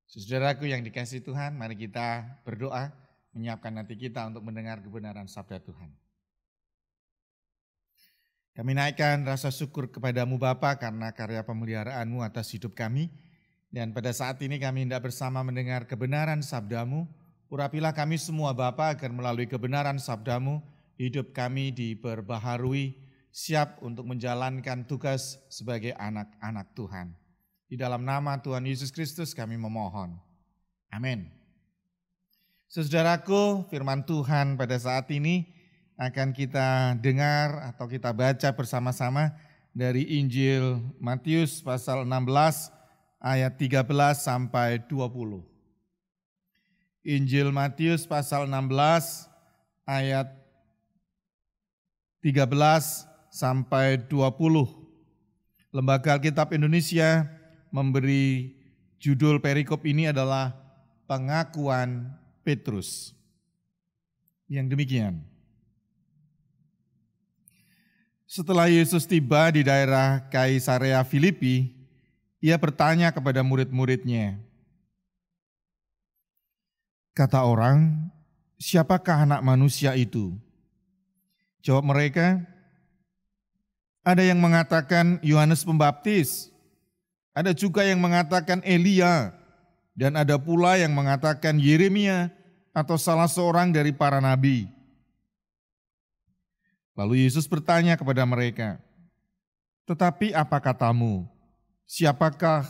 Saudaraku yang dikasihi Tuhan, mari kita berdoa, menyiapkan hati kita untuk mendengar kebenaran sabda Tuhan. Kami naikkan rasa syukur kepadamu Bapa karena karya pemeliharaanmu atas hidup kami. Dan pada saat ini kami hendak bersama mendengar kebenaran sabdamu. Urapilah kami semua Bapa agar melalui kebenaran sabdamu, hidup kami diperbaharui, siap untuk menjalankan tugas sebagai anak-anak Tuhan. Di dalam nama Tuhan Yesus Kristus kami memohon. Amin. Saudaraku, firman Tuhan pada saat ini akan kita dengar atau kita baca bersama-sama dari Injil Matius pasal 16 ayat 13 sampai 20. Injil Matius pasal 16 ayat 13 sampai 20. Lembaga Alkitab Indonesia memberi judul perikop ini adalah pengakuan Petrus. Yang demikian. Setelah Yesus tiba di daerah Kaisarea Filipi, ia bertanya kepada murid-muridnya, kata orang, siapakah anak manusia itu? Jawab mereka, ada yang mengatakan Yohanes Pembaptis, ada juga yang mengatakan Elia, dan ada pula yang mengatakan Yeremia atau salah seorang dari para nabi. Lalu Yesus bertanya kepada mereka, tetapi apa katamu? Siapakah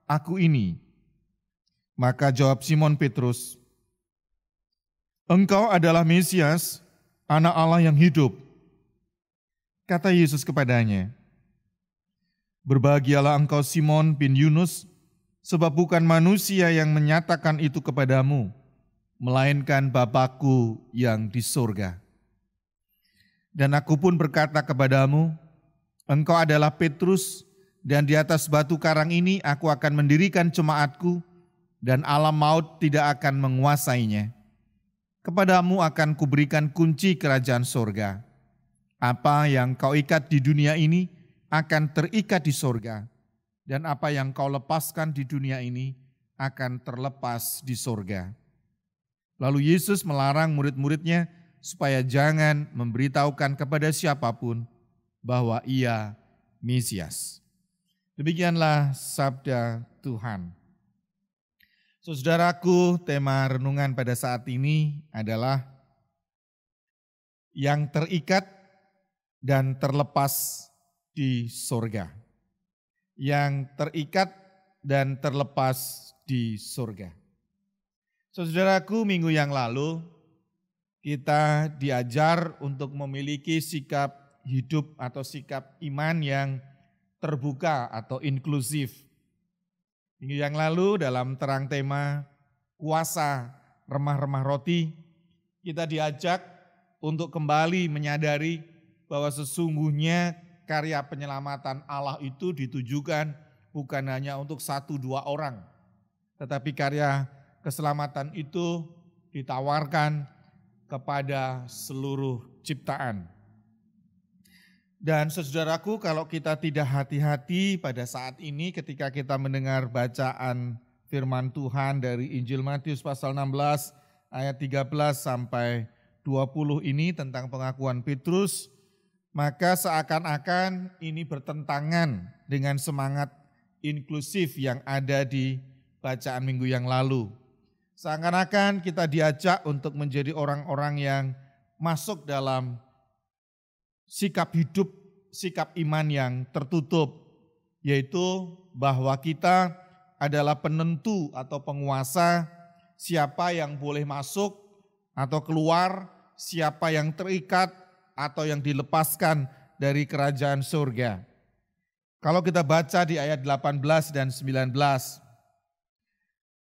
aku ini? Maka jawab Simon Petrus, engkau adalah Mesias, anak Allah yang hidup. Kata Yesus kepadanya, berbahagialah engkau Simon bin Yunus, sebab bukan manusia yang menyatakan itu kepadamu, melainkan Bapa-Ku yang di surga. Dan aku pun berkata kepadamu, engkau adalah Petrus, dan di atas batu karang ini aku akan mendirikan jemaatku, dan alam maut tidak akan menguasainya. Kepadamu akan kuberikan kunci kerajaan surga. Apa yang kau ikat di dunia ini akan terikat di surga, dan apa yang kau lepaskan di dunia ini akan terlepas di surga. Lalu Yesus melarang murid-muridnya supaya jangan memberitahukan kepada siapapun bahwa ia Mesias. Demikianlah sabda Tuhan. Saudaraku, tema renungan pada saat ini adalah yang terikat dan terlepas di surga. Yang terikat dan terlepas di surga. Saudaraku, minggu yang lalu kita diajar untuk memiliki sikap hidup atau sikap iman yang terbuka atau inklusif. Minggu yang lalu dalam terang tema kuasa remah-remah roti, kita diajak untuk kembali menyadari bahwa sesungguhnya karya penyelamatan Allah itu ditujukan bukan hanya untuk 1-2 orang, tetapi karya keselamatan itu ditawarkan kepada seluruh ciptaan. Dan saudaraku, kalau kita tidak hati-hati pada saat ini ketika kita mendengar bacaan firman Tuhan dari Injil Matius pasal 16 ayat 13 sampai 20 ini tentang pengakuan Petrus, maka seakan-akan ini bertentangan dengan semangat inklusif yang ada di bacaan minggu yang lalu. Seakan-akan kita diajak untuk menjadi orang-orang yang masuk dalam sikap hidup, sikap iman yang tertutup, yaitu bahwa kita adalah penentu atau penguasa siapa yang boleh masuk atau keluar, siapa yang terikat atau yang dilepaskan dari kerajaan surga. Kalau kita baca di ayat 18 dan 19.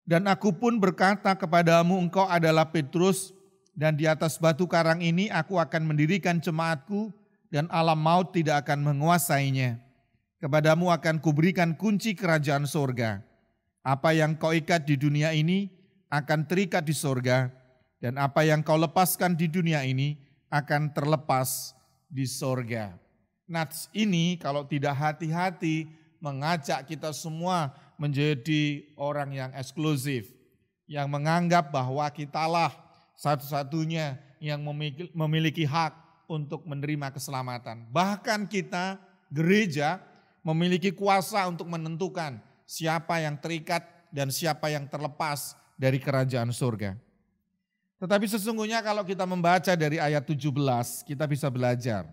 Dan aku pun berkata kepadamu, engkau adalah Petrus, dan di atas batu karang ini aku akan mendirikan jemaatku, dan alam maut tidak akan menguasainya. Kepadamu akan kuberikan kunci kerajaan surga. Apa yang kau ikat di dunia ini akan terikat di surga, dan apa yang kau lepaskan di dunia ini akan terlepas di sorga. Nats ini kalau tidak hati-hati mengajak kita semua menjadi orang yang eksklusif, yang menganggap bahwa kitalah satu-satunya yang memiliki hak untuk menerima keselamatan. Bahkan kita, gereja, memiliki kuasa untuk menentukan siapa yang terikat dan siapa yang terlepas dari kerajaan surga. Tetapi sesungguhnya kalau kita membaca dari ayat 17, kita bisa belajar.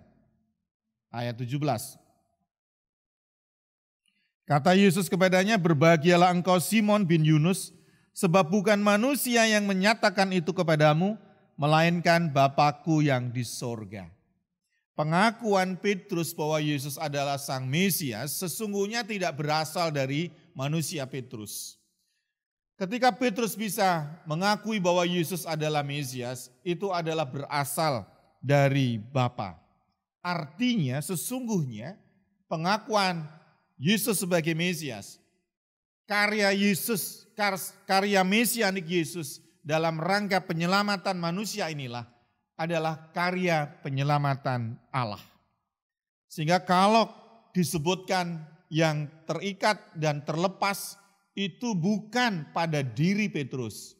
Ayat 17. Kata Yesus kepadanya, "Berbahagialah engkau Simon bin Yunus, sebab bukan manusia yang menyatakan itu kepadamu, melainkan Bapa-Ku yang di sorga." Pengakuan Petrus bahwa Yesus adalah Sang Mesias sesungguhnya tidak berasal dari manusia Petrus. Ketika Petrus bisa mengakui bahwa Yesus adalah Mesias, itu adalah berasal dari Bapa. Artinya sesungguhnya pengakuan Yesus sebagai Mesias, karya Yesus, karya mesianik Yesus dalam rangka penyelamatan manusia inilah adalah karya penyelamatan Allah. Sehingga kalau disebutkan yang terikat dan terlepas itu bukan pada diri Petrus,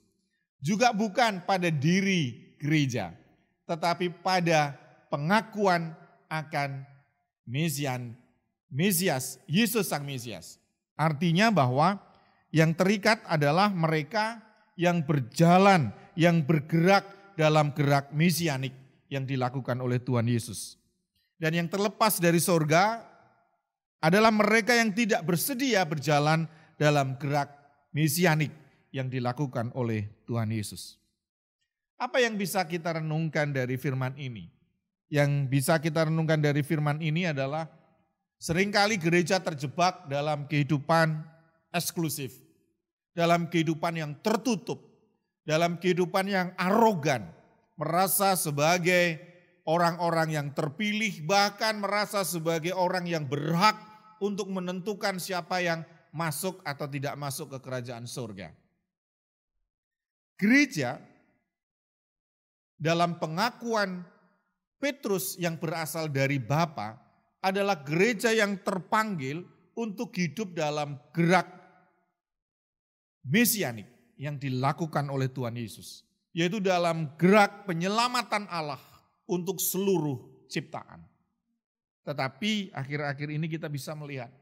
juga bukan pada diri gereja, tetapi pada pengakuan akan Mesias, Yesus Sang Mesias. Artinya bahwa yang terikat adalah mereka yang berjalan, yang bergerak dalam gerak mesianik yang dilakukan oleh Tuhan Yesus. Dan yang terlepas dari sorga adalah mereka yang tidak bersedia berjalan dalam gerak mesianik yang dilakukan oleh Tuhan Yesus. Apa yang bisa kita renungkan dari firman ini? Yang bisa kita renungkan dari firman ini adalah seringkali gereja terjebak dalam kehidupan eksklusif, dalam kehidupan yang tertutup, dalam kehidupan yang arogan, merasa sebagai orang-orang yang terpilih, bahkan merasa sebagai orang yang berhak untuk menentukan siapa yang masuk atau tidak masuk ke kerajaan surga. Gereja dalam pengakuan Petrus yang berasal dari Bapa adalah gereja yang terpanggil untuk hidup dalam gerak mesianik yang dilakukan oleh Tuhan Yesus. Yaitu dalam gerak penyelamatan Allah untuk seluruh ciptaan. Tetapi akhir-akhir ini kita bisa melihat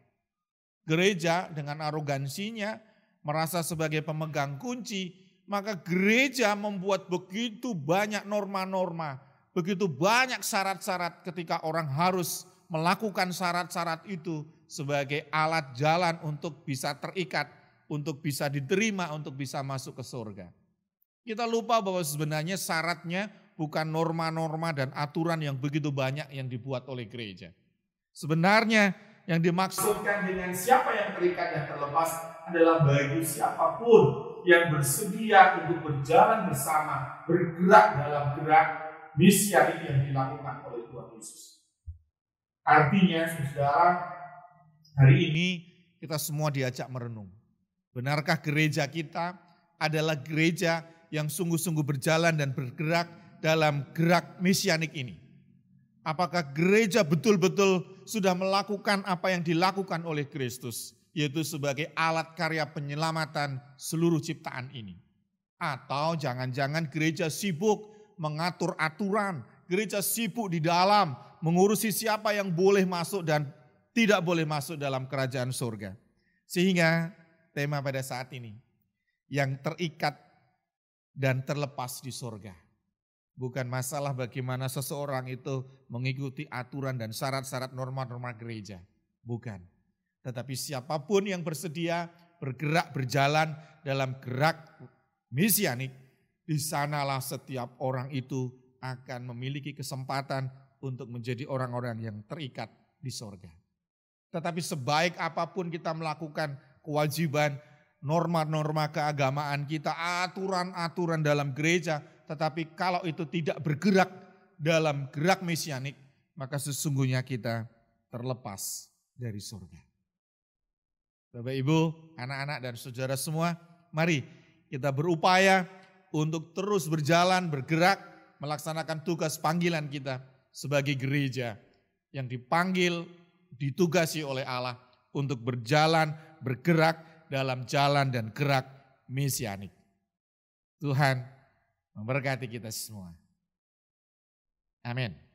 gereja dengan arogansinya merasa sebagai pemegang kunci, maka gereja membuat begitu banyak norma-norma, begitu banyak syarat-syarat ketika orang harus melakukan syarat-syarat itu sebagai alat jalan untuk bisa terikat, untuk bisa diterima, untuk bisa masuk ke surga. Kita lupa bahwa sebenarnya syaratnya bukan norma-norma dan aturan yang begitu banyak yang dibuat oleh gereja. Sebenarnya yang dimaksudkan dengan siapa yang terikat dan terlepas adalah bagi siapapun yang bersedia untuk berjalan bersama, bergerak dalam gerak mesianik yang dilakukan oleh Tuhan Yesus. Artinya, saudara, hari ini kita semua diajak merenung. Benarkah gereja kita adalah gereja yang sungguh-sungguh berjalan dan bergerak dalam gerak mesianik ini? Apakah gereja betul-betul sudah melakukan apa yang dilakukan oleh Kristus, yaitu sebagai alat karya penyelamatan seluruh ciptaan ini? Atau jangan-jangan gereja sibuk mengatur aturan, gereja sibuk di dalam mengurusi siapa yang boleh masuk dan tidak boleh masuk dalam kerajaan surga. Sehingga tema pada saat ini, yang terikat dan terlepas di surga. Bukan masalah bagaimana seseorang itu mengikuti aturan dan syarat-syarat norma-norma gereja. Bukan. Tetapi siapapun yang bersedia bergerak berjalan dalam gerak mesianik, di sanalah setiap orang itu akan memiliki kesempatan untuk menjadi orang-orang yang terikat di surga. Tetapi sebaik apapun kita melakukan kewajiban, norma-norma keagamaan kita, aturan-aturan dalam gereja, tetapi kalau itu tidak bergerak dalam gerak mesianik, maka sesungguhnya kita terlepas dari surga. Bapak, Ibu, anak-anak dan saudara semua, mari kita berupaya untuk terus berjalan, bergerak, melaksanakan tugas panggilan kita sebagai gereja yang dipanggil, ditugasi oleh Allah untuk berjalan, bergerak dalam jalan dan gerak misianik. Tuhan memberkati kita semua. Amin.